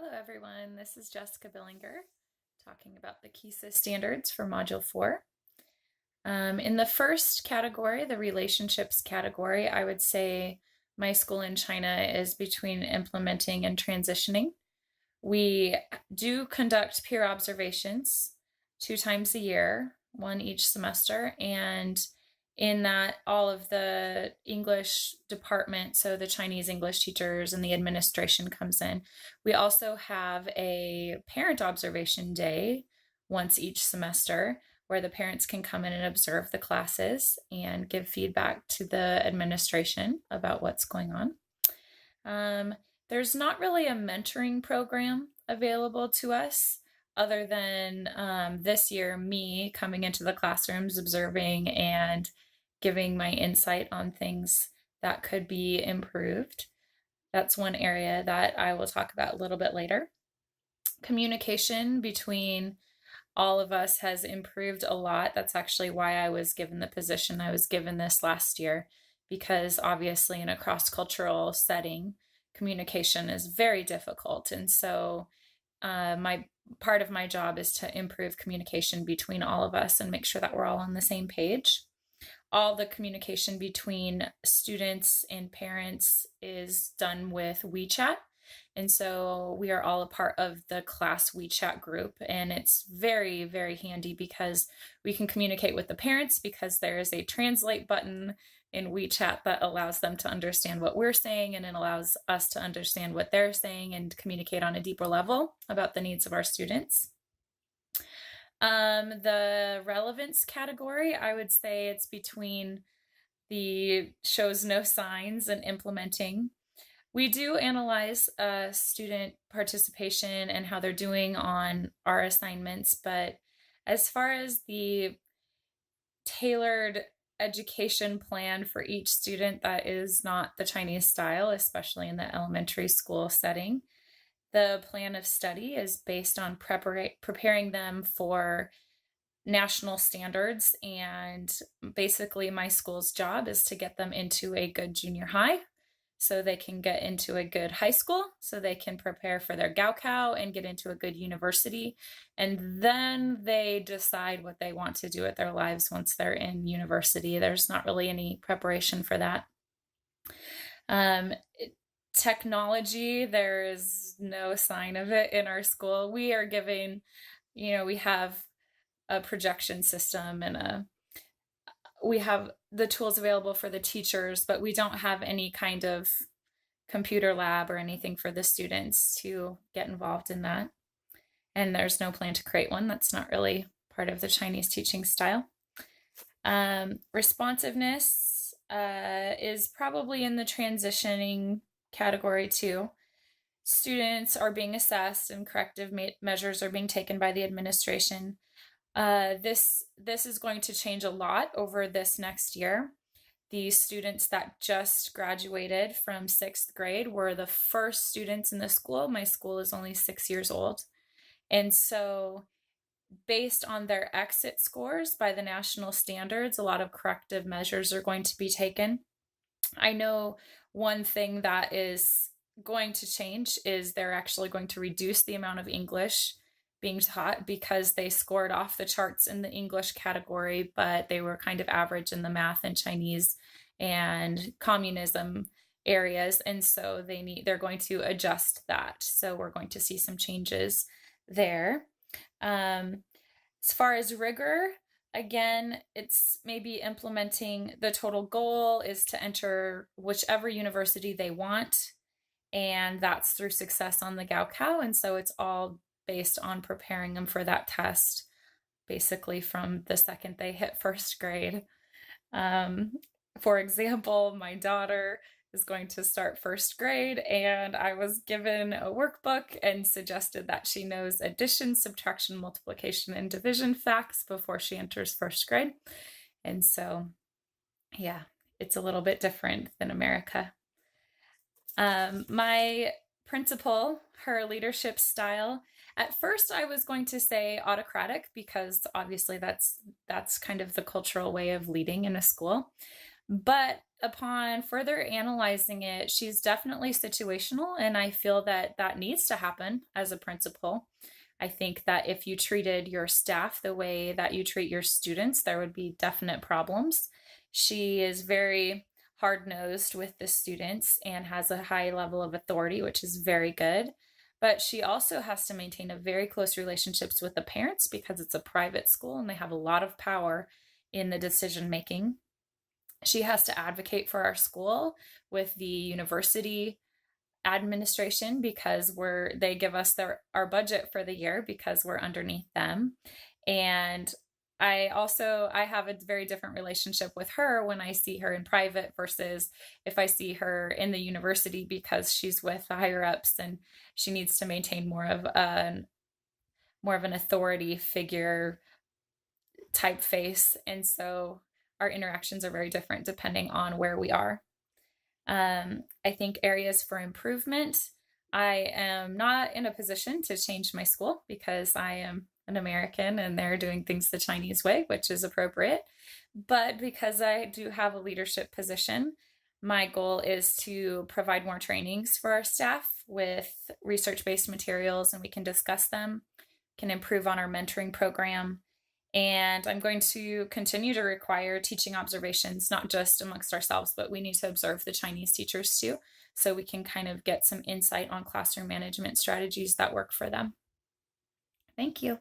Hello everyone, this is Jessica Billinger talking about the KISA standards for Module 4. In the first category, the relationships category, I would say my school in China is between implementing and transitioning. We do conduct peer observations 2 times a year, one each semester, and in that all of the English department, so the Chinese English teachers and the administration comes in. We also have a parent observation day once each semester where the parents can come in and observe the classes and give feedback to the administration about what's going on. There's not really a mentoring program available to us other than this year, me coming into the classrooms, observing and giving my insight on things that could be improved. That's one area that I will talk about a little bit later. Communication between all of us has improved a lot. That's actually why I was given the position I was given this last year, because obviously in a cross-cultural setting, communication is very difficult. And so my part of my job is to improve communication between all of us and make sure that we're all on the same page. All the communication between students and parents is done with WeChat. And so we are all a part of the class WeChat group, and it's very, very handy because we can communicate with the parents because there is a translate button in WeChat that allows them to understand what we're saying, and it allows us to understand what they're saying and communicate on a deeper level about the needs of our students. The relevance category, I would say it's between the shows no signs and implementing. We do analyze student participation and how they're doing on our assignments, but as far as the tailored education plan for each student, that is not the Chinese style, especially in the elementary school setting. The plan of study is based on preparing them for national standards, and basically my school's job is to get them into a good junior high so they can get into a good high school, so they can prepare for their Gaokao and get into a good university, and then they decide what they want to do with their lives once they're in university. There's not really any preparation for that. Technology, there is no sign of it in our school. We are giving, we have a projection system and we have the tools available for the teachers, but we don't have any kind of computer lab or anything for the students to get involved in that. And there's no plan to create one. That's not really part of the Chinese teaching style. Responsiveness is probably in the transitioning category too. Students are being assessed and corrective measures are being taken by the administration. This is going to change a lot over this next year. The students that just graduated from 6th grade were the first students in the school. My school is only 6 years old. And so based on their exit scores by the national standards, a lot of corrective measures are going to be taken. I know one thing that is going to change is they're actually going to reduce the amount of English being taught because they scored off the charts in the English category, but they were kind of average in the math and Chinese and communism areas. And so they're going to adjust that. So we're going to see some changes there. As far as rigor, again, it's maybe implementing the total goal is to enter whichever university they want, and that's through success on the Gaokao. And so it's all based on preparing them for that test, basically from the second they hit 1st grade. For example, my daughter is going to start 1st grade, and I was given a workbook and suggested that she knows addition, subtraction, multiplication, and division facts before she enters 1st grade. And so, yeah, it's a little bit different than America. My principal, her leadership style, at first I was going to say autocratic because obviously that's kind of the cultural way of leading in a school. But upon further analyzing it, she's definitely situational, and I feel that that needs to happen as a principal. I think that if you treated your staff the way that you treat your students, there would be definite problems. She is very hard-nosed with the students and has a high level of authority, which is very good. But she also has to maintain a very close relationships with the parents because it's a private school and they have a lot of power in the decision making. She has to advocate for our school with the university administration because they give us our budget for the year because we're underneath them. And I have a very different relationship with her when I see her in private versus if I see her in the university because she's with the higher ups and she needs to maintain more of an authority figure typeface. And so our interactions are very different depending on where we are. I think areas for improvement. I am not in a position to change my school because I am an American and they're doing things the Chinese way, which is appropriate. But because I do have a leadership position, my goal is to provide more trainings for our staff with research-based materials, and we can discuss them, can improve on our mentoring program. And I'm going to continue to require teaching observations, not just amongst ourselves, but we need to observe the Chinese teachers too, so we can kind of get some insight on classroom management strategies that work for them. Thank you.